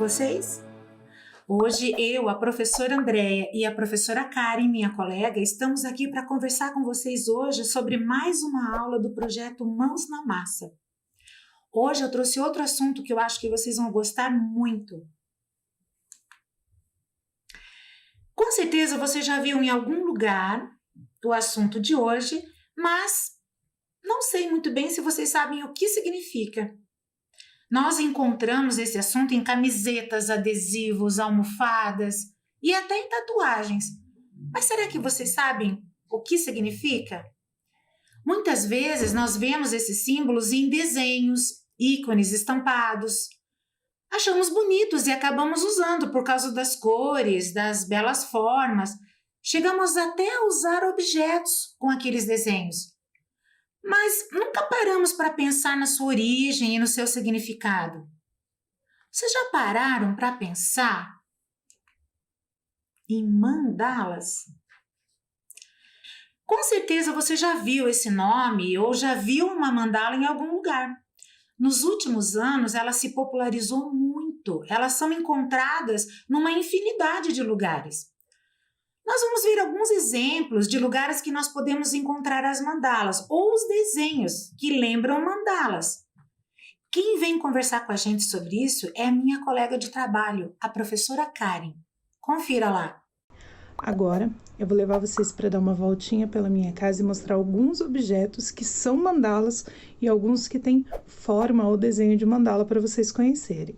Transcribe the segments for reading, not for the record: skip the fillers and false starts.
vocês? Hoje eu, a professora Andréia e a professora Karen, minha colega, estamos aqui para conversar com vocês hoje sobre mais uma aula do projeto Mãos na Massa. Hoje eu trouxe outro assunto que eu acho que vocês vão gostar muito. Com certeza você já viu em algum lugar o assunto de hoje, mas não sei muito bem se vocês sabem o que significa. Nós encontramos esse assunto em camisetas, adesivos, almofadas e até em tatuagens. Mas será que vocês sabem o que significa? Muitas vezes nós vemos esses símbolos em desenhos, ícones estampados. Achamos bonitos e acabamos usando por causa das cores, das belas formas. Chegamos até a usar objetos com aqueles desenhos. Mas nunca paramos para pensar na sua origem e no seu significado. Vocês já pararam para pensar em mandalas? Com certeza você já viu esse nome ou já viu uma mandala em algum lugar. Nos últimos anos, ela se popularizou muito. Elas são encontradas numa infinidade de lugares. Nós vamos ver alguns exemplos de lugares que nós podemos encontrar as mandalas ou os desenhos que lembram mandalas. Quem vem conversar com a gente sobre isso é a minha colega de trabalho, a professora Karen. Confira lá. Agora, eu vou levar vocês para dar uma voltinha pela minha casa e mostrar alguns objetos que são mandalas e alguns que têm forma ou desenho de mandala para vocês conhecerem.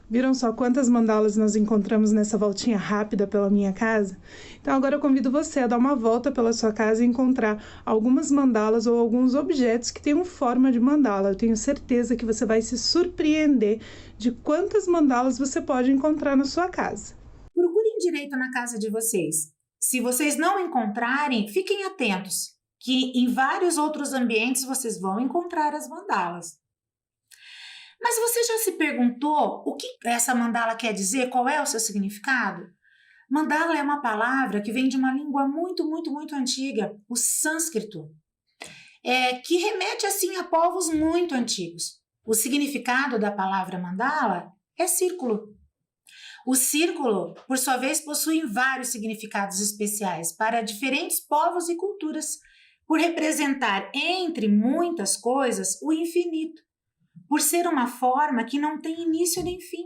Viram só quantas mandalas nós encontramos nessa voltinha rápida pela minha casa? Então agora eu convido você a dar uma volta pela sua casa e encontrar algumas mandalas ou alguns objetos que tenham forma de mandala. Eu tenho certeza que você vai se surpreender de quantas mandalas você pode encontrar na sua casa. Procurem direito na casa de vocês. Se vocês não encontrarem, fiquem atentos, que em vários outros ambientes vocês vão encontrar as mandalas. Mas você já se perguntou o que essa mandala quer dizer? Qual é o seu significado? Mandala é uma palavra que vem de uma língua muito antiga, o sânscrito, que remete assim a povos muito antigos. O significado da palavra mandala é círculo. O círculo, por sua vez, possui vários significados especiais para diferentes povos e culturas, por representar, entre muitas coisas, o infinito, por ser uma forma que não tem início nem fim.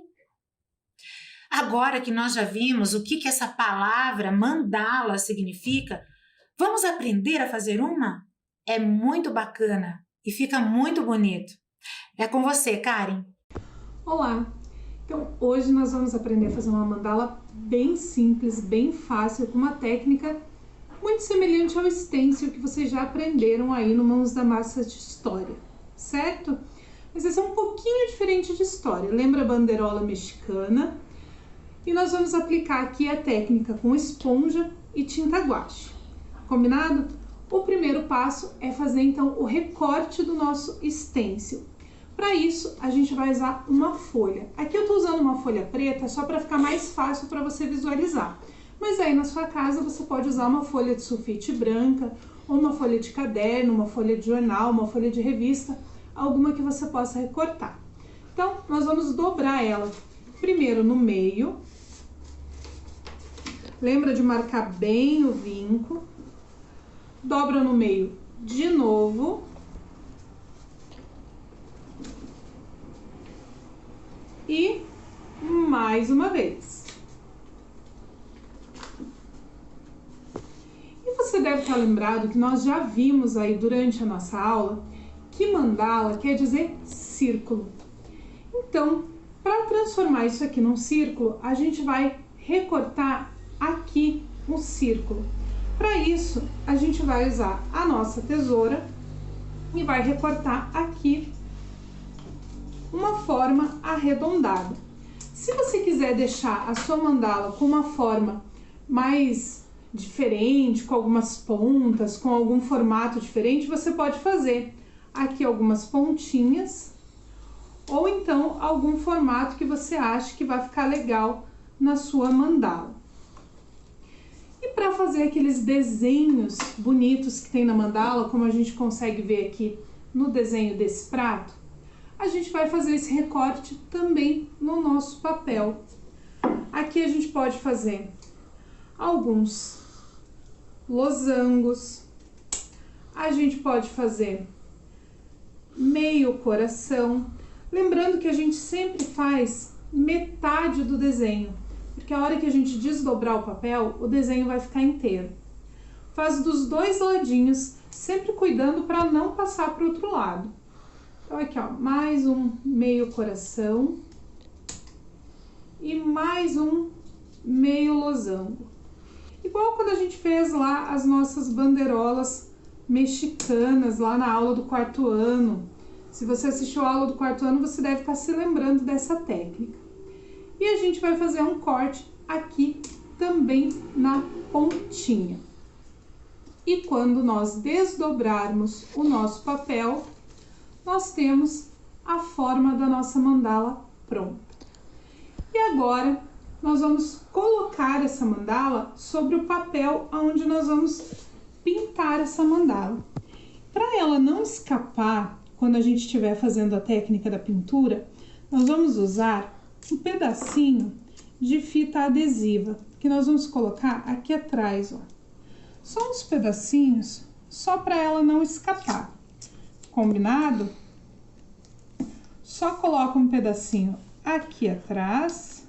Agora que nós já vimos o que essa palavra mandala significa, vamos aprender a fazer uma? É muito bacana e fica muito bonito. É com você, Karen. Olá! Então, hoje nós vamos aprender a fazer uma mandala bem simples, bem fácil, com uma técnica muito semelhante ao stencil que vocês já aprenderam aí no Mãos da Massa de História, certo? Mas esse é um pouquinho diferente de história. Lembra a banderola mexicana? E nós vamos aplicar aqui a técnica com esponja e tinta guache. Combinado? O primeiro passo é fazer então o recorte do nosso stencil. Para isso, a gente vai usar uma folha. Aqui eu estou usando uma folha preta só para ficar mais fácil para você visualizar. Mas aí na sua casa você pode usar uma folha de sulfite branca, ou uma folha de caderno, uma folha de jornal, uma folha de revista, alguma que você possa recortar. Então, nós vamos dobrar ela primeiro no meio, Lembra de marcar bem o vinco, dobra no meio de novo e mais uma vez. E você deve estar lembrado que nós já vimos aí durante a nossa aula que mandala quer dizer círculo. Então, para transformar isso aqui num círculo, a gente vai recortar aqui um círculo. Para isso, a gente vai usar a nossa tesoura e vai recortar aqui uma forma arredondada. Se você quiser deixar a sua mandala com uma forma mais diferente, com algumas pontas, com algum formato diferente, você pode fazer aqui algumas pontinhas ou então algum formato que você acha que vai ficar legal na sua mandala. E para fazer aqueles desenhos bonitos que tem na mandala, como a gente consegue ver aqui no desenho desse prato, a gente vai fazer esse recorte também no nosso papel. Aqui a gente pode fazer alguns losangos, a gente pode fazer meio coração, lembrando que a gente sempre faz metade do desenho, porque a hora que a gente desdobrar o papel, o desenho vai ficar inteiro. Faz dos dois ladinhos, sempre cuidando para não passar para o outro lado. Então aqui ó, mais um meio coração e mais um meio losango. Igual quando a gente fez lá as nossas bandeirolas mexicanas lá na aula do quarto ano. Se você assistiu a aula do quarto ano, você deve estar se lembrando dessa técnica. E a gente vai fazer um corte aqui também na pontinha. E quando nós desdobrarmos o nosso papel, nós temos a forma da nossa mandala pronta. E agora nós vamos colocar essa mandala sobre o papel onde nós vamos pintar essa mandala. Para ela não escapar quando a gente estiver fazendo a técnica da pintura, nós vamos usar um pedacinho de fita adesiva que nós vamos colocar aqui atrás, ó. Só uns pedacinhos, só para ela não escapar. Combinado? Só coloca um pedacinho aqui atrás.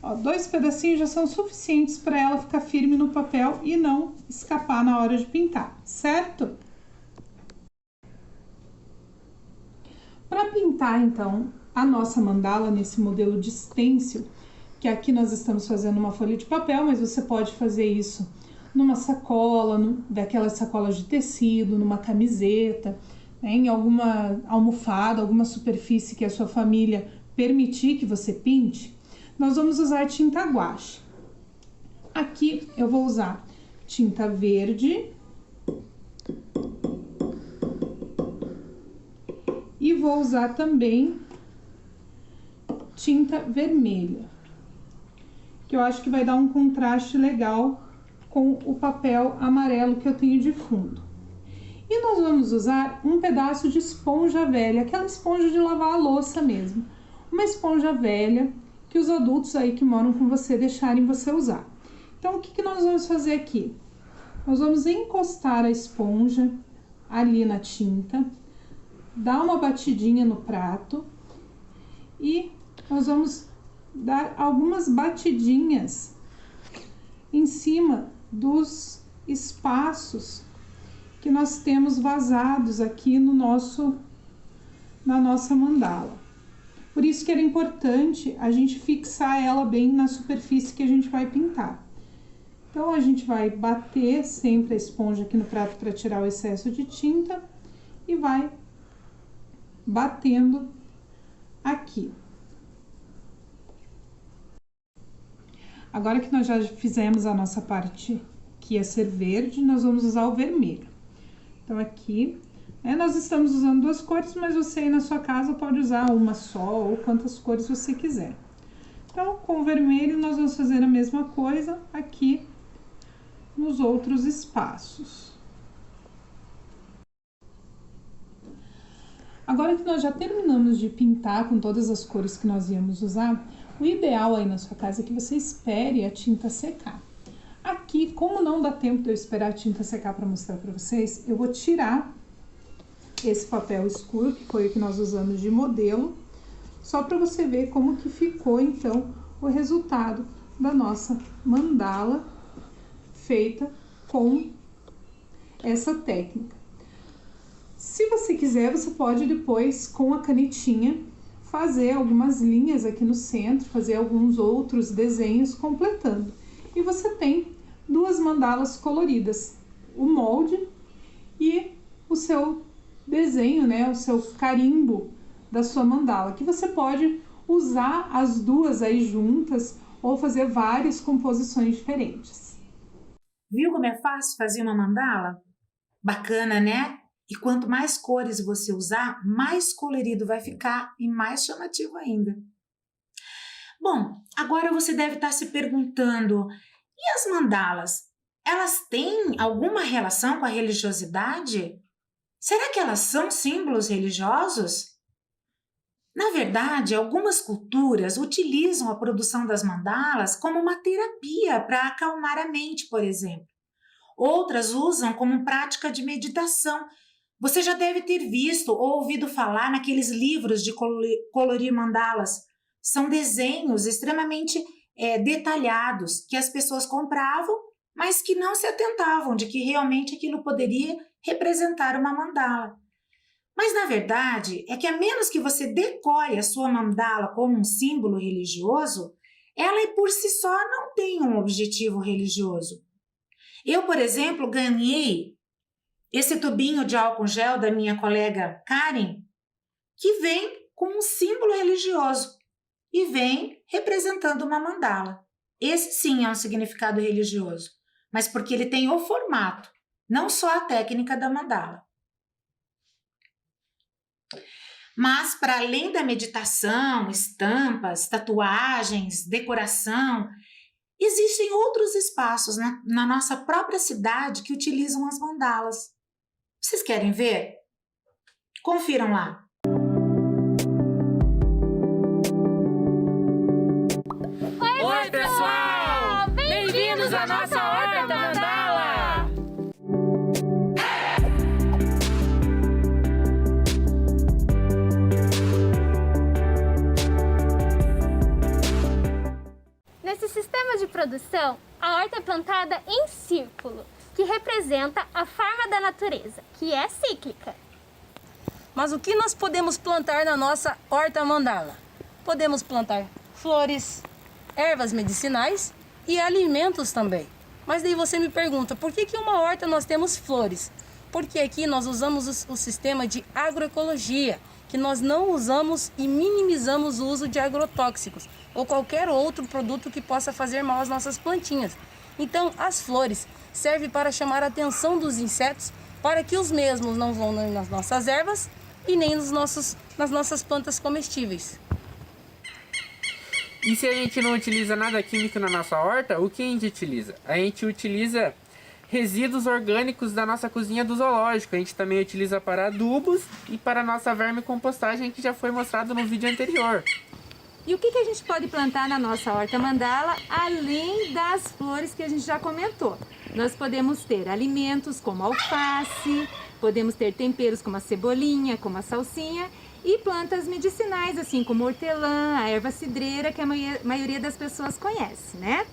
Ó, 2 pedacinhos já são suficientes para ela ficar firme no papel e não escapar na hora de pintar, certo? Para pintar, então, a nossa mandala nesse modelo de stencil, que aqui nós estamos fazendo uma folha de papel, mas você pode fazer isso numa sacola, daquelas sacolas de tecido, numa camiseta, né, em alguma almofada, alguma superfície que a sua família permitir que você pinte, nós vamos usar tinta guache. Aqui eu vou usar tinta verde e vou usar também tinta vermelha, que eu acho que vai dar um contraste legal com o papel amarelo que eu tenho de fundo. E nós vamos usar um pedaço de esponja velha, aquela esponja de lavar a louça mesmo. Uma esponja velha que os adultos aí que moram com você deixarem você usar. Então, o que nós vamos fazer aqui? Nós vamos encostar a esponja ali na tinta, dar uma batidinha no prato e nós vamos dar algumas batidinhas em cima dos espaços que nós temos vazados aqui no na nossa mandala. Por isso que era importante a gente fixar ela bem na superfície que a gente vai pintar. Então, a gente vai bater sempre a esponja aqui no prato para tirar o excesso de tinta e vai batendo aqui. Agora que nós já fizemos a nossa parte que ia ser verde, nós vamos usar o vermelho. Então, aqui, nós estamos usando 2 cores, mas você aí na sua casa pode usar uma só ou quantas cores você quiser. Então, com o vermelho, nós vamos fazer a mesma coisa aqui nos outros espaços. Agora que nós já terminamos de pintar com todas as cores que nós íamos usar, o ideal aí na sua casa é que você espere a tinta secar. aqui, como não dá tempo de eu esperar a tinta secar para mostrar para vocês, eu vou tirar esse papel escuro, que foi o que nós usamos de modelo, só para você ver como que ficou, então, o resultado da nossa mandala feita com essa técnica. Se você quiser, você pode depois, com a canetinha, fazer algumas linhas aqui no centro, fazer alguns outros desenhos completando. E você tem duas mandalas coloridas, o molde e o seu desenho, né, o seu carimbo da sua mandala, que você pode usar as duas aí juntas ou fazer várias composições diferentes. Viu como é fácil fazer uma mandala? Bacana, né? E quanto mais cores você usar, mais colorido vai ficar e mais chamativo ainda. Bom, agora você deve estar se perguntando, e as mandalas? Elas têm alguma relação com a religiosidade? Será que elas são símbolos religiosos? Na verdade, algumas culturas utilizam a produção das mandalas como uma terapia para acalmar a mente, por exemplo. Outras usam como prática de meditação. Você já deve ter visto ou ouvido falar naqueles livros de colorir mandalas. São desenhos extremamente detalhados que as pessoas compravam, mas que não se atentavam de que realmente aquilo poderia representar uma mandala. Mas, na verdade, é que a menos que você decore a sua mandala como um símbolo religioso, ela por si só não tem um objetivo religioso. Eu, por exemplo, ganhei esse tubinho de álcool gel da minha colega Karen, que vem com um símbolo religioso e vem representando uma mandala. Esse sim é um significado religioso, mas porque ele tem o formato, não só a técnica da mandala. Mas, para além da meditação, estampas, tatuagens, decoração, existem outros espaços na nossa própria cidade que utilizam as mandalas. Vocês querem ver? Confiram lá. Oi, pessoal! Bem-vindos à nossa Horta Mandala! Nesse sistema de produção, a horta é plantada em círculo, que representa a forma da natureza, que é cíclica. Mas o que nós podemos plantar na nossa horta mandala? Podemos plantar flores, ervas medicinais e alimentos também. Mas daí você me pergunta, por que uma horta nós temos flores? Porque aqui nós usamos o sistema de agroecologia, que nós não usamos e minimizamos o uso de agrotóxicos ou qualquer outro produto que possa fazer mal às nossas plantinhas. Então, as flores servem para chamar a atenção dos insetos para que os mesmos não vão nas nossas ervas e nem nas nossas plantas comestíveis. E se a gente não utiliza nada químico na nossa horta, o que a gente utiliza? A gente utiliza resíduos orgânicos da nossa cozinha do zoológico. A gente também utiliza para adubos e para a nossa vermicompostagem, que já foi mostrado no vídeo anterior. E o que a gente pode plantar na nossa horta mandala, além das flores que a gente já comentou? Nós podemos ter alimentos como alface, podemos ter temperos como a cebolinha, como a salsinha, e plantas medicinais, assim como hortelã, a erva cidreira, que a maioria das pessoas conhece, né?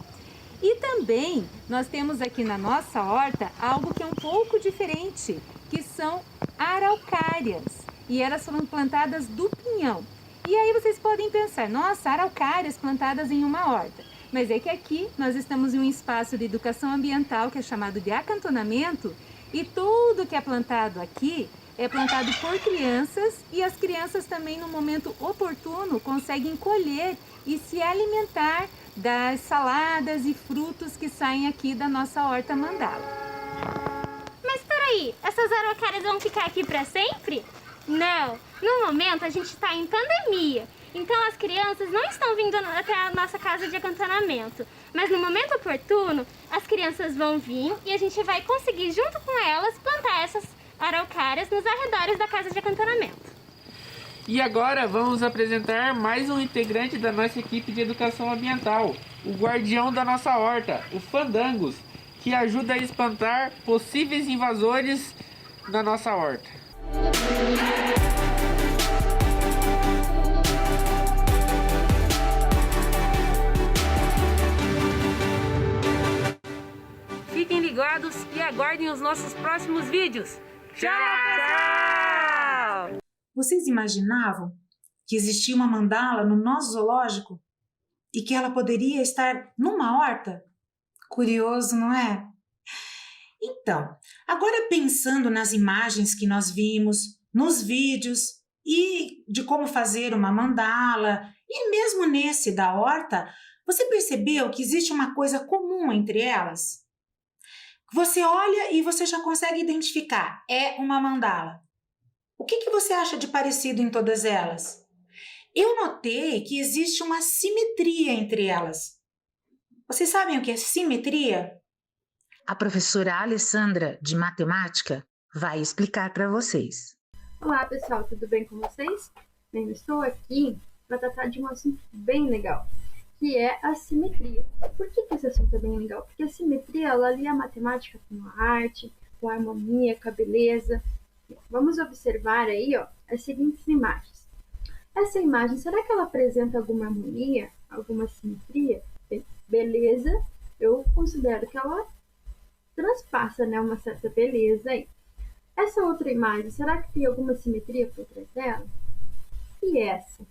E também nós temos aqui na nossa horta algo que é um pouco diferente, que são araucárias. E elas foram plantadas do pinhão. E aí vocês podem pensar, nossa, araucárias plantadas em uma horta. Mas é que aqui nós estamos em um espaço de educação ambiental que é chamado de acantonamento, e tudo que é plantado aqui é plantado por crianças, e as crianças também no momento oportuno conseguem colher e se alimentar das saladas e frutos que saem aqui da nossa horta mandala. Mas peraí, essas araucárias vão ficar aqui para sempre? Não, no momento a gente está em pandemia, então as crianças não estão vindo até a nossa casa de acantonamento. Mas no momento oportuno, as crianças vão vir e a gente vai conseguir, junto com elas, plantar essas araucárias nos arredores da casa de acantonamento. E agora vamos apresentar mais um integrante da nossa equipe de educação ambiental, o guardião da nossa horta, o Fandangos. que ajuda a espantar possíveis invasores na nossa horta. Fiquem ligados e aguardem os nossos próximos vídeos. Tchau! Vocês imaginavam que existia uma mandala no nosso zoológico e que ela poderia estar numa horta? Curioso, não é? Então, agora pensando nas imagens que nós vimos, nos vídeos e de como fazer uma mandala, e mesmo nesse da horta, você percebeu que existe uma coisa comum entre elas? Você olha e você já consegue identificar, é uma mandala. O que você acha de parecido em todas elas? Eu notei que existe uma simetria entre elas. Vocês sabem o que é simetria? A professora Alessandra, de matemática, vai explicar para vocês. Olá pessoal, tudo bem com vocês? Bem, eu estou aqui para tratar de um assunto bem legal, que é a simetria. Por que esse assunto é bem legal? Porque a simetria, ela alia a matemática com a arte, com a harmonia, com a beleza. Vamos observar aí, ó, as seguintes imagens. Essa imagem, será que ela apresenta alguma harmonia, alguma simetria? Bem, beleza, eu considero que ela transpassa, né, uma certa beleza aí. Essa outra imagem, será que tem alguma simetria por trás dela? E essa?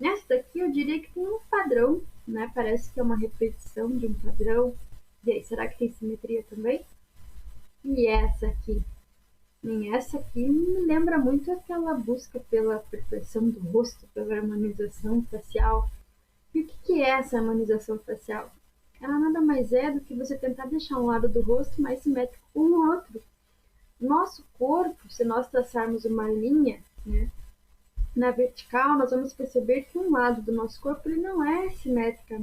Nessa daqui eu diria que tem um padrão, né? Parece que é uma repetição de um padrão. E aí, será que tem simetria também? E essa aqui? Essa aqui me lembra muito aquela busca pela perfeição do rosto, pela harmonização facial. E o que é essa harmonização facial? Ela nada mais é do que você tentar deixar um lado do rosto mais simétrico com o outro. Nosso corpo, se nós traçarmos uma linha, né, na vertical, nós vamos perceber que um lado do nosso corpo ele não é simétrico,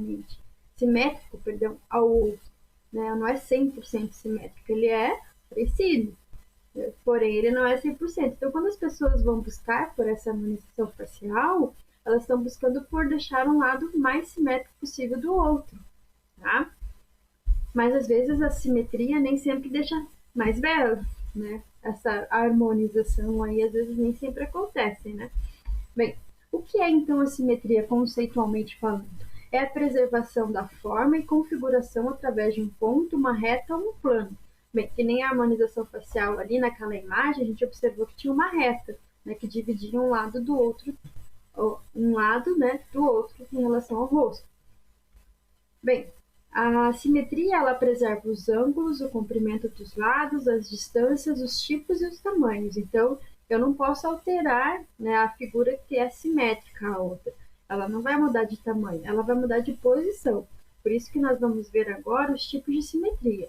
ao outro, né? Não é 100% simétrico, ele é parecido, porém ele não é 100%. Então, quando as pessoas vão buscar por essa harmonização facial, elas estão buscando por deixar um lado mais simétrico possível do outro, tá? Mas às vezes a simetria nem sempre deixa mais belo, né? Essa harmonização aí às vezes nem sempre acontece, né? Bem, o que é então a simetria conceitualmente falando? É a preservação da forma e configuração através de um ponto, uma reta ou um plano. Bem, que nem a harmonização facial ali naquela imagem, a gente observou que tinha uma reta, né, que dividia um lado do outro, né, do outro em relação ao rosto. Bem, a simetria, ela preserva os ângulos, o comprimento dos lados, as distâncias, os tipos e os tamanhos. Então, eu não posso alterar, né, a figura que é simétrica à outra. Ela não vai mudar de tamanho, ela vai mudar de posição. Por isso que nós vamos ver agora os tipos de simetria.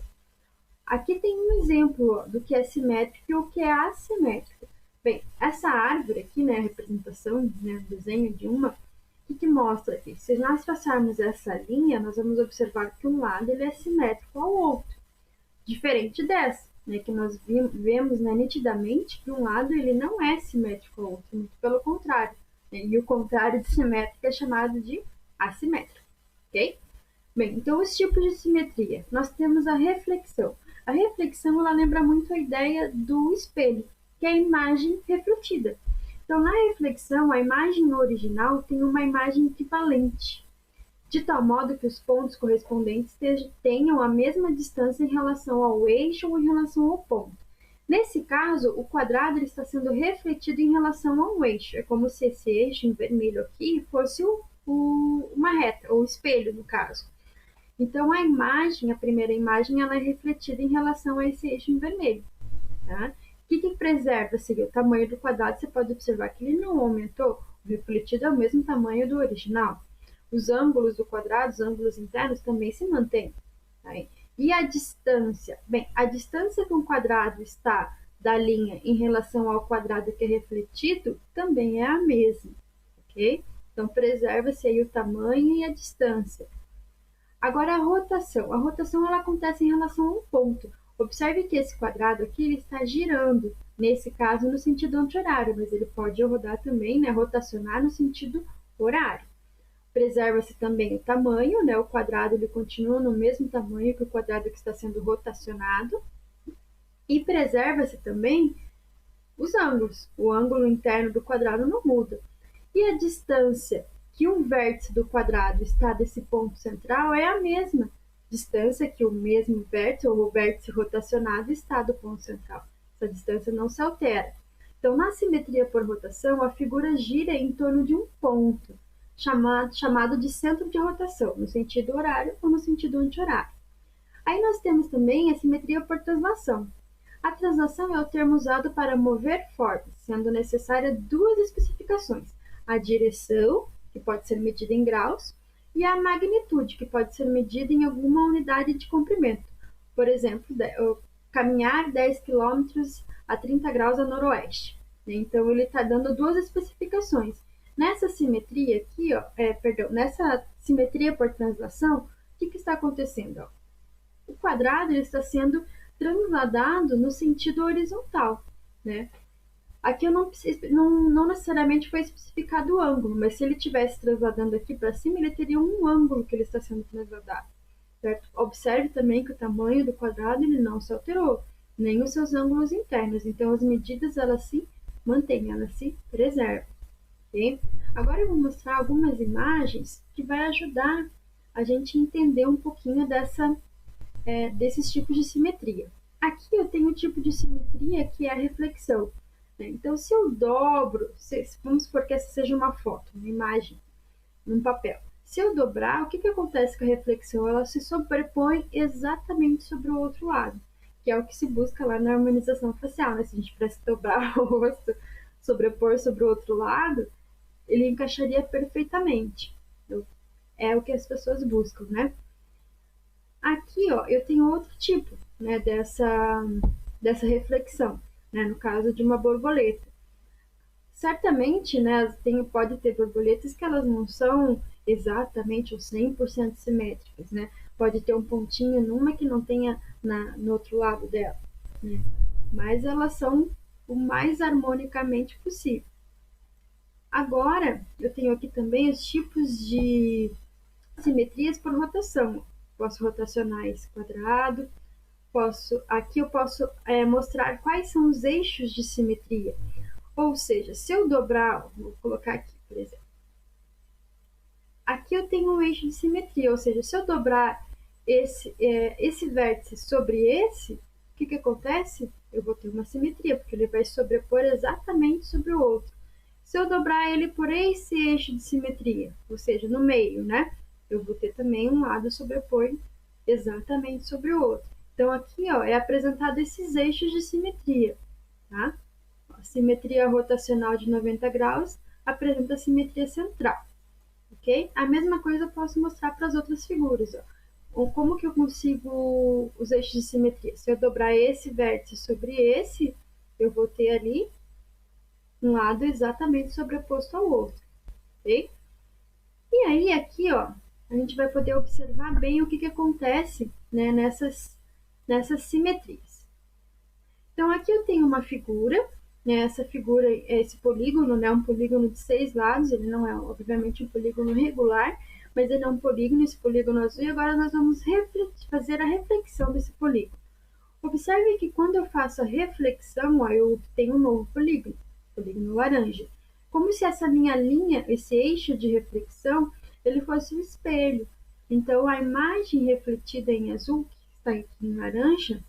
Aqui tem um exemplo, ó, do que é simétrico e o que é assimétrico. Bem, essa árvore aqui, né, a representação, né, o desenho de uma, o que mostra aqui? Se nós traçarmos essa linha, nós vamos observar que um lado ele é simétrico ao outro, diferente dessa, né, que nós vemos, né, nitidamente que um lado ele não é simétrico ao outro, muito pelo contrário, né, e o contrário de simétrico é chamado de assimétrico, ok? Bem, então os tipos de simetria, nós temos a reflexão. A reflexão, ela lembra muito a ideia do espelho, que é a imagem refletida. Então, na reflexão, a imagem original tem uma imagem equivalente, de tal modo que os pontos correspondentes tenham a mesma distância em relação ao eixo ou em relação ao ponto. Nesse caso, o quadrado ele está sendo refletido em relação ao eixo. É como se esse eixo em vermelho aqui fosse uma reta, ou espelho, no caso. Então, a primeira imagem, ela é refletida em relação a esse eixo em vermelho. Tá? O que preserva? Seria o tamanho do quadrado. Você pode observar que ele não aumentou. O refletido é o mesmo tamanho do original. Os ângulos do quadrado, os ângulos internos, também se mantêm. Tá? E a distância? Bem, a distância que um quadrado está da linha em relação ao quadrado que é refletido também é a mesma. Ok? Então, preserva-se aí o tamanho e a distância. Agora, a rotação. A rotação ela acontece em relação a um ponto. Observe que esse quadrado aqui ele está girando, nesse caso, no sentido anti-horário, mas ele pode rodar também, né, rotacionar no sentido horário. Preserva-se também o tamanho, né? O quadrado ele continua no mesmo tamanho que o quadrado que está sendo rotacionado. E preserva-se também os ângulos. O ângulo interno do quadrado não muda. E a distância que um vértice do quadrado está desse ponto central é a mesma distância que o mesmo vértice ou o vértice rotacionado está do ponto central. Essa distância não se altera. Então, na simetria por rotação, a figura gira em torno de um ponto, chamado de centro de rotação, no sentido horário ou no sentido anti-horário. Aí nós temos também a simetria por translação. A translação é o termo usado para mover formas, sendo necessária duas especificações: a direção, que pode ser medida em graus, e a magnitude, que pode ser medida em alguma unidade de comprimento. Por exemplo, caminhar 10 km a 30 graus a noroeste. Então, ele está dando duas especificações. Nessa simetria aqui, nessa simetria por translação, o que está acontecendo? O quadrado ele está sendo transladado no sentido horizontal, né? Aqui eu não necessariamente foi especificado o ângulo, mas se ele estivesse transladando aqui para cima, ele teria um ângulo que ele está sendo transladado, certo? Observe também que o tamanho do quadrado ele não se alterou, nem os seus ângulos internos. Então, as medidas elas se mantêm, elas se preservam. Okay? Agora eu vou mostrar algumas imagens que vai ajudar a gente entender um pouquinho desses tipos de simetria. Aqui eu tenho um tipo de simetria que é a reflexão. Então, se eu dobro, vamos supor que essa seja uma foto, uma imagem, num papel. Se eu dobrar, o que acontece com a reflexão? Ela se sobrepõe exatamente sobre o outro lado, que é o que se busca lá na harmonização facial, né? Se a gente pudesse dobrar o rosto, sobrepor sobre o outro lado, ele encaixaria perfeitamente. Então, é o que as pessoas buscam, né? Aqui, ó, eu tenho outro tipo, né, dessa reflexão, né, no caso de uma borboleta. Certamente, né, pode ter borboletas que elas não são exatamente ou 100% simétricas, né? Pode ter um pontinho numa que não tenha no outro lado dela, né? Mas elas são o mais harmonicamente possível. Agora, eu tenho aqui também os tipos de simetrias por rotação. Posso rotacionar esse quadrado. Aqui eu posso mostrar quais são os eixos de simetria. Ou seja, se eu dobrar, vou colocar aqui, por exemplo. Aqui eu tenho um eixo de simetria, ou seja, se eu dobrar esse vértice sobre esse, o que acontece? Eu vou ter uma simetria, porque ele vai sobrepor exatamente sobre o outro. Se eu dobrar ele por esse eixo de simetria, ou seja, no meio, né? Eu vou ter também um lado sobrepor exatamente sobre o outro. Então, aqui, ó, é apresentado esses eixos de simetria, tá? A simetria rotacional de 90 graus apresenta a simetria central, ok? A mesma coisa eu posso mostrar para as outras figuras, ó. Como que eu consigo os eixos de simetria? Se eu dobrar esse vértice sobre esse, eu vou ter ali um lado exatamente sobreposto ao outro, ok? E aí, aqui, ó, a gente vai poder observar bem o que acontece, né, nessas simetrias. Então, aqui eu tenho uma figura, né, essa figura é esse polígono, né, um polígono de 6 lados, ele não é, obviamente, um polígono regular, mas ele é um polígono, esse polígono azul, e agora nós vamos fazer a reflexão desse polígono. Observe que quando eu faço a reflexão, ó, eu tenho um novo polígono laranja. Como se essa minha linha, esse eixo de reflexão, ele fosse um espelho. Então, a imagem refletida em azul, que está aqui em laranja,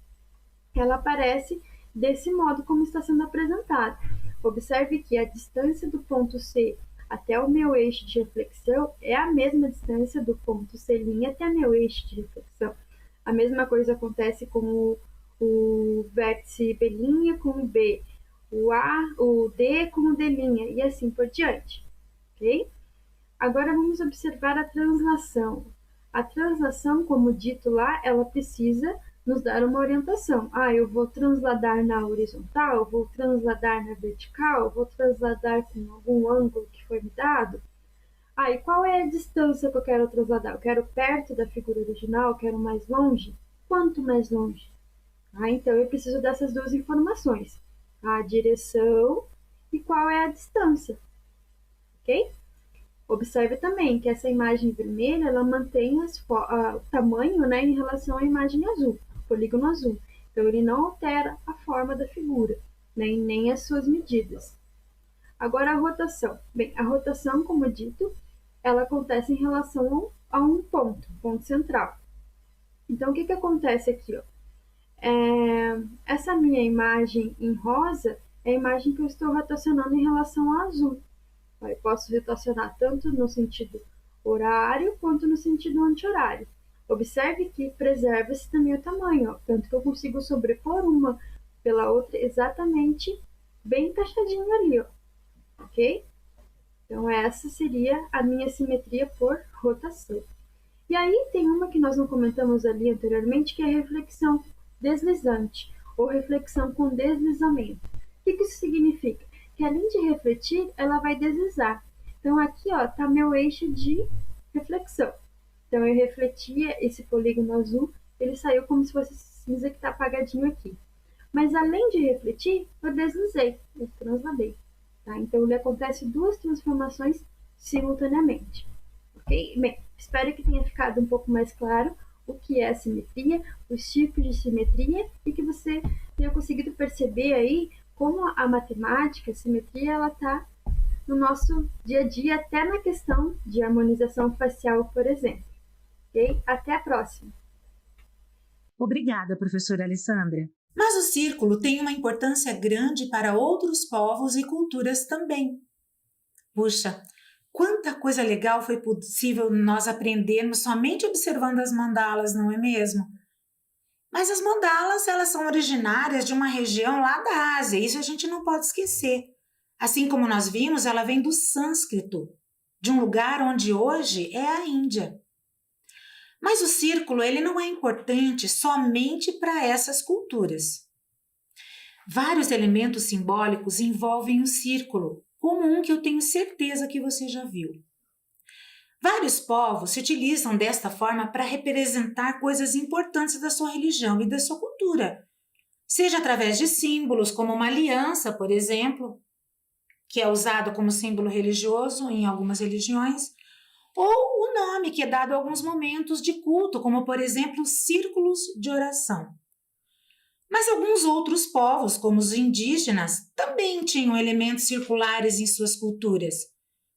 ela aparece desse modo como está sendo apresentada. Observe que a distância do ponto C até o meu eixo de reflexão é a mesma distância do ponto C' até o meu eixo de reflexão. A mesma coisa acontece com o vértice B' com o B, o D com o D' e assim por diante, ok? Agora vamos observar a translação. A translação, como dito lá, ela precisa nos dar uma orientação. Eu vou transladar na horizontal, eu vou transladar na vertical, eu vou transladar com algum ângulo que foi me dado. E qual é a distância que eu quero transladar? Eu quero perto da figura original, eu quero mais longe? Quanto mais longe? Então eu preciso dessas duas informações. A direção e qual é a distância, ok? Observe também que essa imagem vermelha, ela mantém o tamanho, né, em relação à imagem azul, polígono azul. Então, ele não altera a forma da figura, né, e nem as suas medidas. Agora, a rotação. Bem, a rotação, como dito, ela acontece em relação a um ponto central. Então, o que acontece aqui? Ó? Essa minha imagem em rosa é a imagem que eu estou rotacionando em relação ao azul. Eu posso rotacionar tanto no sentido horário quanto no sentido anti-horário. Observe que preserva-se também o tamanho, ó, tanto que eu consigo sobrepor uma pela outra exatamente bem encaixadinho ali, ó, ok? Então, essa seria a minha simetria por rotação. E aí tem uma que nós não comentamos ali anteriormente, que é a reflexão deslizante, ou reflexão com deslizamento. O que isso significa? Que além de refletir, ela vai deslizar. Então, aqui está meu eixo de reflexão. Então, eu refletia esse polígono azul, ele saiu como se fosse cinza que está apagadinho aqui. Mas, além de refletir, eu deslizei, eu transladei. Tá? Então, ele acontece duas transformações simultaneamente. Ok? Bem, espero que tenha ficado um pouco mais claro o que é a simetria, os tipos de simetria, e que você tenha conseguido perceber aí como a matemática, a simetria, ela está no nosso dia a dia, até na questão de harmonização facial, por exemplo. Ok? Até a próxima! Obrigada, professora Alessandra. Mas o círculo tem uma importância grande para outros povos e culturas também. Puxa, quanta coisa legal foi possível nós aprendermos somente observando as mandalas, não é mesmo? Mas as mandalas, elas são originárias de uma região lá da Ásia, isso a gente não pode esquecer. Assim como nós vimos, ela vem do sânscrito, de um lugar onde hoje é a Índia. Mas o círculo, ele não é importante somente para essas culturas. Vários elementos simbólicos envolvem o círculo, como um que eu tenho certeza que você já viu. Vários povos se utilizam desta forma para representar coisas importantes da sua religião e da sua cultura, seja através de símbolos, como uma aliança, por exemplo, que é usado como símbolo religioso em algumas religiões, ou o nome que é dado a alguns momentos de culto, como, por exemplo, círculos de oração. Mas alguns outros povos, como os indígenas, também tinham elementos circulares em suas culturas,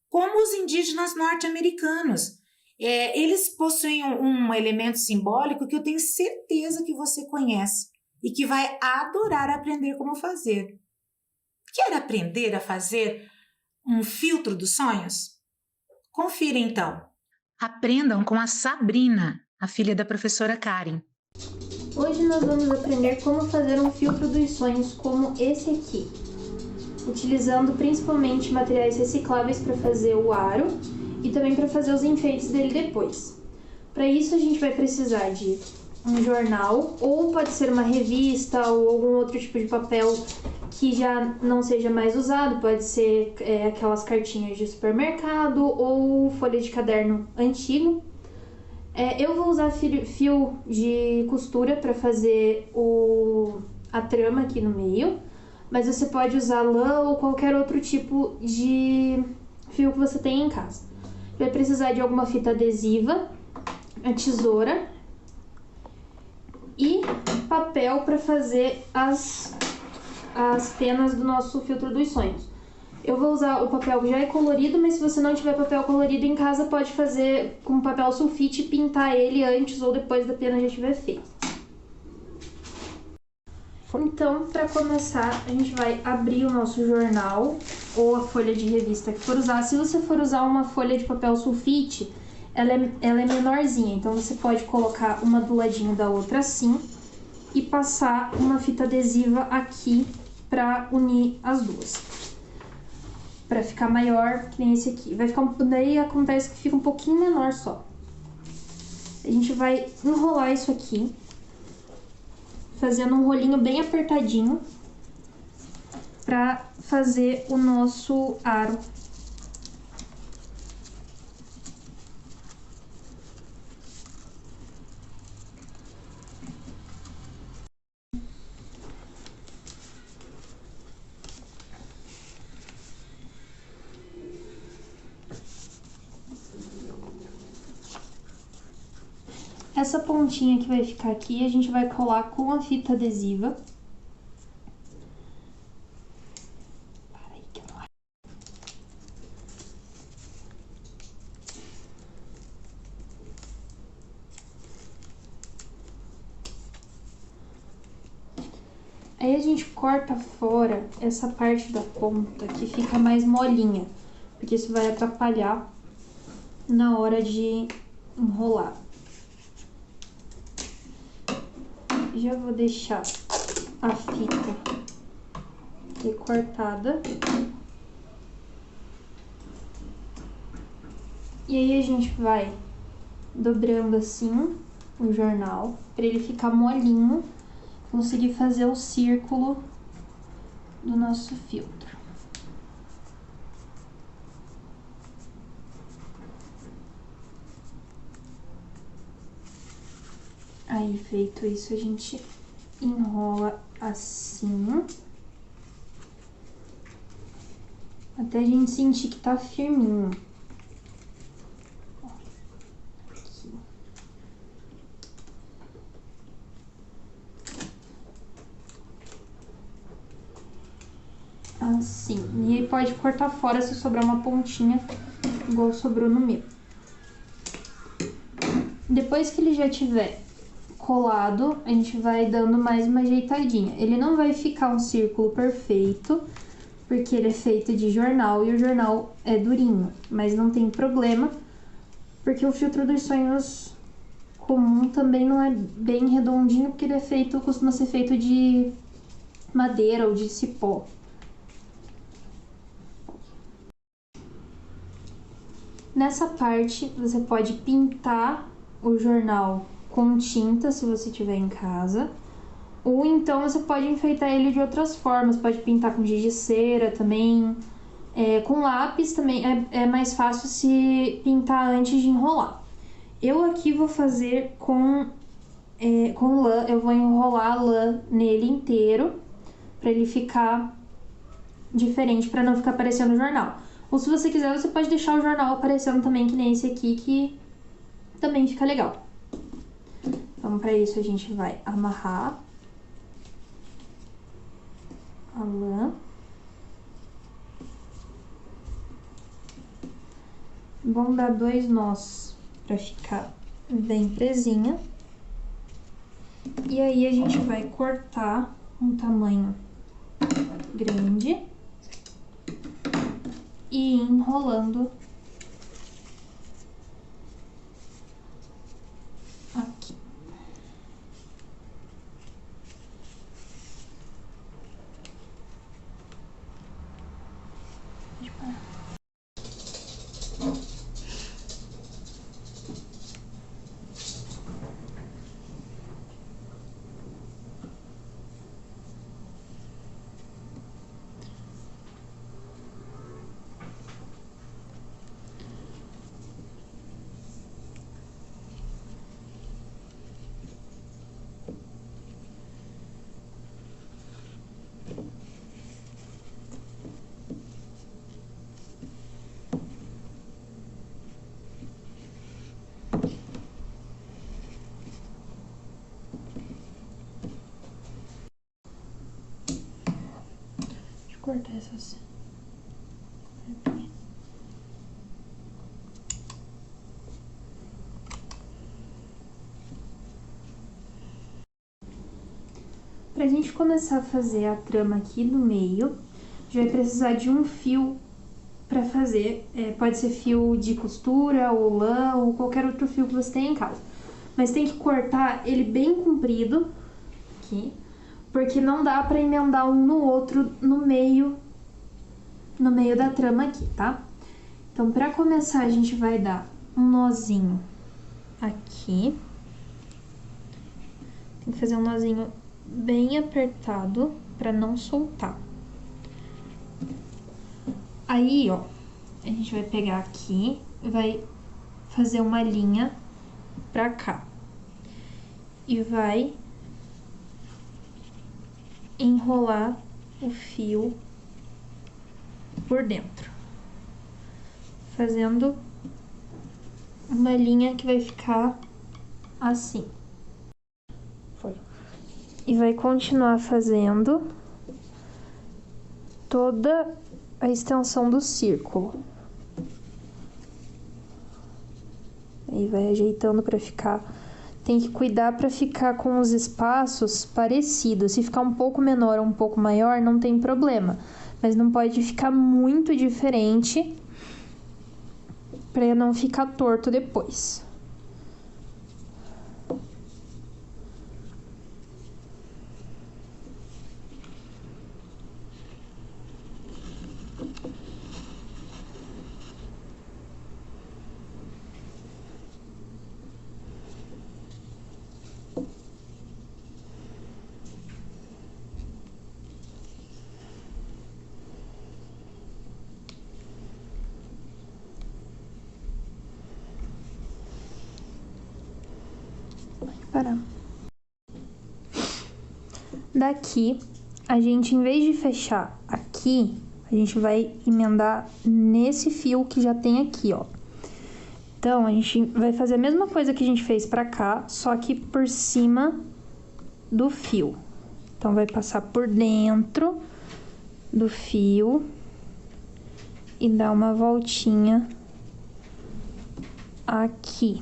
como os indígenas norte-americanos. Eles possuem um elemento simbólico que eu tenho certeza que você conhece e que vai adorar aprender como fazer. Quer aprender a fazer um filtro dos sonhos? Confira então. Aprendam com a Sabrina, a filha da professora Karen. Hoje nós vamos aprender como fazer um filtro dos sonhos como esse aqui, utilizando principalmente materiais recicláveis para fazer o aro e também para fazer os enfeites dele depois. Para isso a gente vai precisar de um jornal, ou pode ser uma revista ou algum outro tipo de papel que já não seja mais usado, pode ser aquelas cartinhas de supermercado ou folha de caderno antigo. Eu vou usar fio de costura para fazer a trama aqui no meio, mas você pode usar lã ou qualquer outro tipo de fio que você tenha em casa. Vai precisar de alguma fita adesiva, a tesoura e papel para fazer as penas do nosso filtro dos sonhos. Eu vou usar o papel que já é colorido, mas se você não tiver papel colorido em casa, pode fazer com papel sulfite e pintar ele antes ou depois da pena já estiver feita. Então, para começar, a gente vai abrir o nosso jornal ou a folha de revista que for usar. Se você for usar uma folha de papel sulfite, ela é menorzinha, então você pode colocar uma do ladinho da outra assim e passar uma fita adesiva aqui para unir as duas, para ficar maior que nem esse aqui. Daí acontece que fica um pouquinho menor só. A gente vai enrolar isso aqui, fazendo um rolinho bem apertadinho para fazer o nosso aro. Essa pontinha que vai ficar aqui, a gente vai colar com a fita adesiva. Aí a gente corta fora essa parte da ponta que fica mais molinha, porque isso vai atrapalhar na hora de enrolar. Já vou deixar a fita recortada. E aí a gente vai dobrando assim o jornal para ele ficar molinho, conseguir fazer o círculo do nosso filtro. Aí, feito isso, a gente enrola assim, até a gente sentir que tá firminho. Aqui. Assim. E aí pode cortar fora se sobrar uma pontinha, igual sobrou no meu. Depois que ele já tiver colado, a gente vai dando mais uma ajeitadinha. Ele não vai ficar um círculo perfeito, porque ele é feito de jornal e o jornal é durinho, mas não tem problema, porque o filtro dos sonhos comum também não é bem redondinho, porque ele é feito, costuma ser feito de madeira ou de cipó. Nessa parte, você pode pintar o jornal com tinta, se você tiver em casa, ou então você pode enfeitar ele de outras formas, pode pintar com giz de cera também, com lápis também é mais fácil se pintar antes de enrolar. Eu aqui vou fazer com lã, eu vou enrolar a lã nele inteiro, para ele ficar diferente, para não ficar aparecendo o jornal. Ou se você quiser, você pode deixar o jornal aparecendo também, que nem esse aqui, que também fica legal. Então, para isso, a gente vai amarrar a lã. Vamos dar 2 nós para ficar bem presinha. E aí, a gente vai cortar um tamanho grande e ir enrolando aqui. Deixa eu cortar essas. Pra gente começar a fazer a trama aqui no meio, a gente vai precisar de um fio pra fazer. Pode ser fio de costura, ou lã, ou qualquer outro fio que você tenha em casa. Mas tem que cortar ele bem comprido, aqui, porque não dá pra emendar um no outro no meio da trama aqui, tá? Então, pra começar, a gente vai dar um nozinho aqui. Tem que fazer um nozinho bem apertado pra não soltar. Aí, ó, a gente vai pegar aqui e vai fazer uma linha pra cá. E vai enrolar o fio por dentro, fazendo uma linha que vai ficar assim. Foi. E vai continuar fazendo toda a extensão do círculo. Aí vai ajeitando pra ficar... Tem que cuidar pra ficar com os espaços parecidos. Se ficar um pouco menor ou um pouco maior, não tem problema. Mas não pode ficar muito diferente pra não ficar torto depois. Parar. Daqui, a gente, em vez de fechar aqui, a gente vai emendar nesse fio que já tem aqui, ó. Então, a gente vai fazer a mesma coisa que a gente fez pra cá, só que por cima do fio. Então, vai passar por dentro do fio e dar uma voltinha aqui.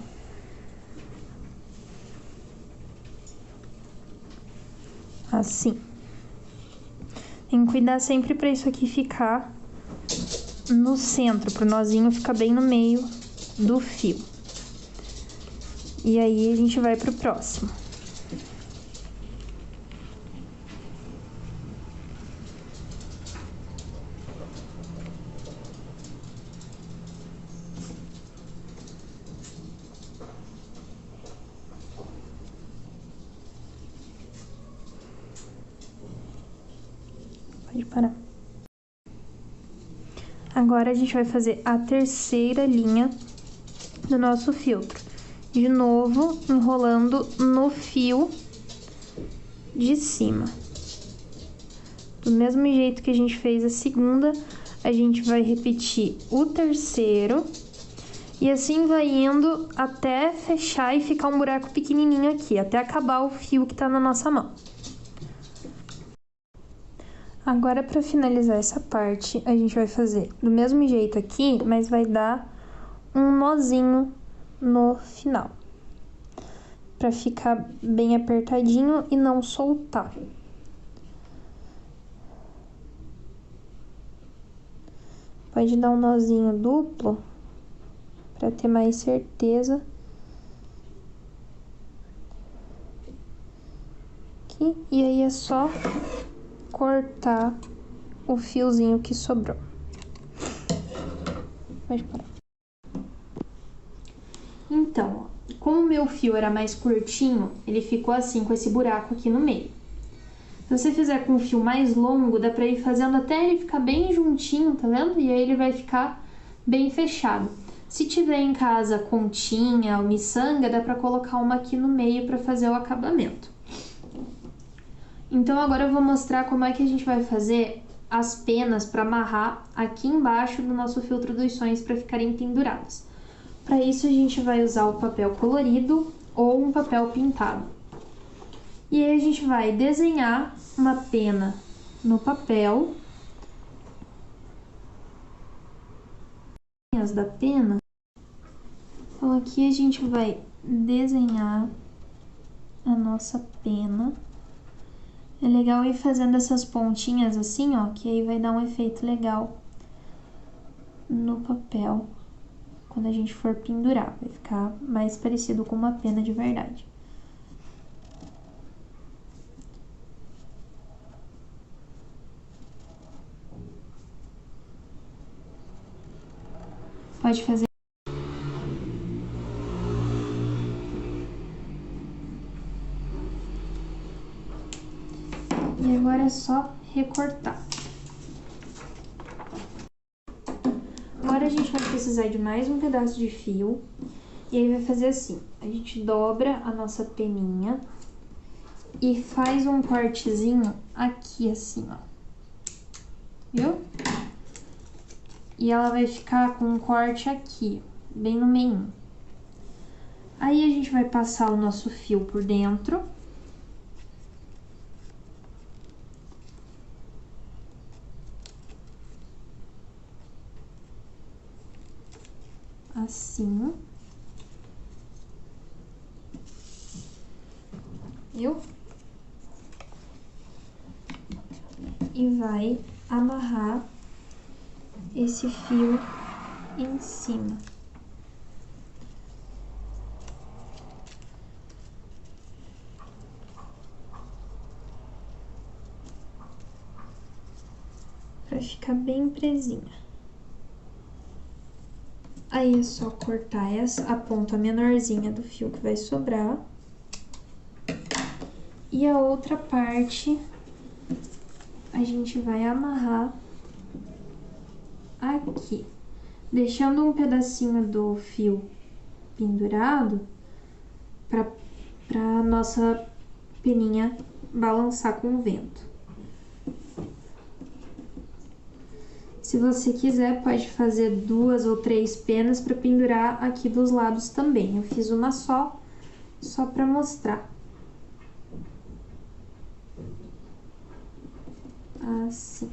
Assim. Tem que cuidar sempre pra isso aqui ficar no centro, pro nozinho ficar bem no meio do fio. E aí, a gente vai pro próximo. Pode parar. Agora, a gente vai fazer a terceira linha do nosso filtro. De novo, enrolando no fio de cima. Do mesmo jeito que a gente fez a segunda, a gente vai repetir o terceiro. E assim vai indo até fechar e ficar um buraco pequenininho aqui, até acabar o fio que tá na nossa mão. Agora, para finalizar essa parte, a gente vai fazer do mesmo jeito aqui, mas vai dar um nozinho no final, para ficar bem apertadinho e não soltar. Pode dar um nozinho duplo, para ter mais certeza. Aqui, e aí é só cortar o fiozinho que sobrou. Pode parar. Então, como o meu fio era mais curtinho, ele ficou assim, com esse buraco aqui no meio. Se você fizer com um fio mais longo, dá pra ir fazendo até ele ficar bem juntinho, tá vendo? E aí ele vai ficar bem fechado. Se tiver em casa continha ou miçanga, dá pra colocar uma aqui no meio pra fazer o acabamento. Então, agora eu vou mostrar como é que a gente vai fazer as penas para amarrar aqui embaixo do nosso filtro dos sonhos para ficarem penduradas. Para isso, a gente vai usar o papel colorido ou um papel pintado. E aí, a gente vai desenhar uma pena no papel. As da pena. Então, aqui a gente vai desenhar a nossa pena. É legal ir fazendo essas pontinhas assim, ó, que aí vai dar um efeito legal no papel quando a gente for pendurar. Vai ficar mais parecido com uma pena de verdade. Pode fazer. E agora é só recortar. Agora a gente vai precisar de mais um pedaço de fio. E aí vai fazer assim, a gente dobra a nossa peninha e faz um cortezinho aqui assim, ó. Viu? E ela vai ficar com um corte aqui, bem no meio. Aí a gente vai passar o nosso fio por dentro. Assim. Viu? E vai amarrar esse fio em cima. Pra ficar bem presinha. Aí é só cortar a ponta menorzinha do fio que vai sobrar. E a outra parte a gente vai amarrar aqui, deixando um pedacinho do fio pendurado para nossa peninha balançar com o vento. Se você quiser, pode fazer 2 ou 3 penas para pendurar aqui dos lados também. Eu fiz uma só para mostrar. Assim.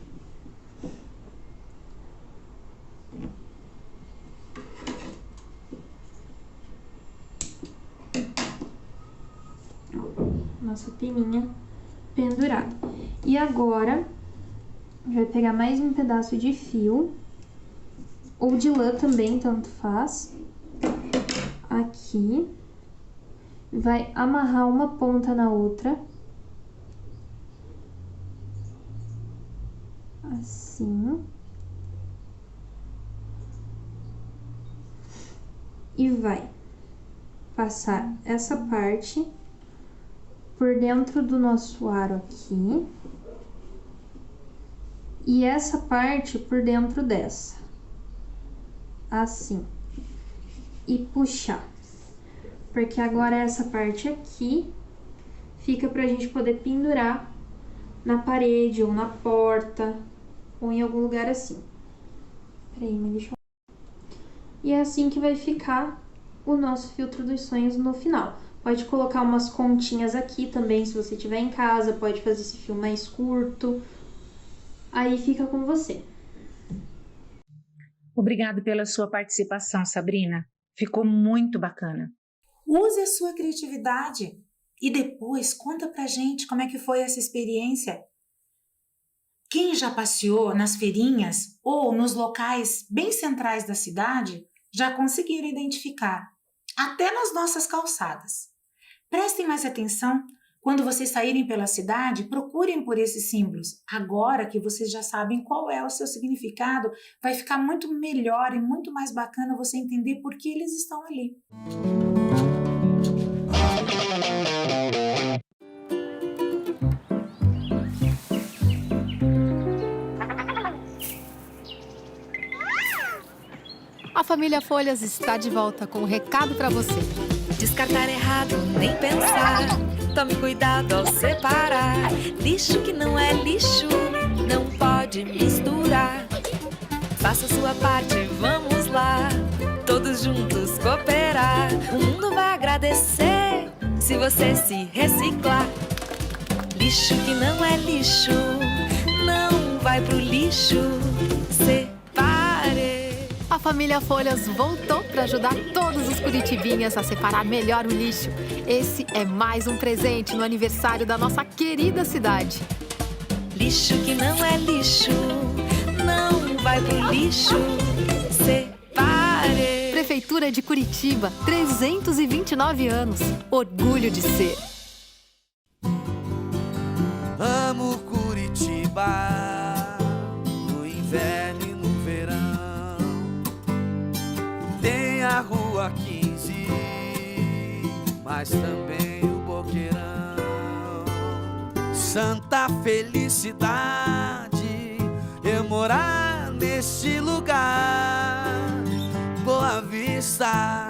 Nossa peninha pendurada. E agora, vai pegar mais um pedaço de fio, ou de lã também, tanto faz. Aqui. Vai amarrar uma ponta na outra. Assim. E vai passar essa parte por dentro do nosso aro aqui. E essa parte por dentro dessa. Assim. E puxar. Porque agora essa parte aqui fica pra gente poder pendurar na parede ou na porta ou em algum lugar assim. Peraí, mas deixa eu... E é assim que vai ficar o nosso filtro dos sonhos no final. Pode colocar umas continhas aqui também, se você tiver em casa, pode fazer esse fio mais curto. Aí fica com você. Obrigada pela sua participação, Sabrina. Ficou muito bacana. Use a sua criatividade e depois conta pra gente como é que foi essa experiência. Quem já passeou nas feirinhas ou nos locais bem centrais da cidade já conseguiram identificar, até nas nossas calçadas. Prestem mais atenção. Quando vocês saírem pela cidade, procurem por esses símbolos. Agora que vocês já sabem qual é o seu significado, vai ficar muito melhor e muito mais bacana você entender por que eles estão ali. A família Folhas está de volta com um recado para você. Descartar errado, nem pensar. Tome cuidado ao separar. Lixo que não é lixo, não pode misturar. Faça sua parte, vamos lá. Todos juntos cooperar. O mundo vai agradecer se você se reciclar. Lixo que não é lixo, não vai pro lixo. A família Folhas voltou para ajudar todos os curitibinhas a separar melhor o lixo. Esse é mais um presente no aniversário da nossa querida cidade. Lixo que não é lixo, não vai pro lixo. Separe. Prefeitura de Curitiba, 329 anos. Orgulho de ser. Amo Curitiba, no inverno e no verão. Tem a Rua 15, mas também o Boqueirão. Santa felicidade eu morar neste lugar. Boa Vista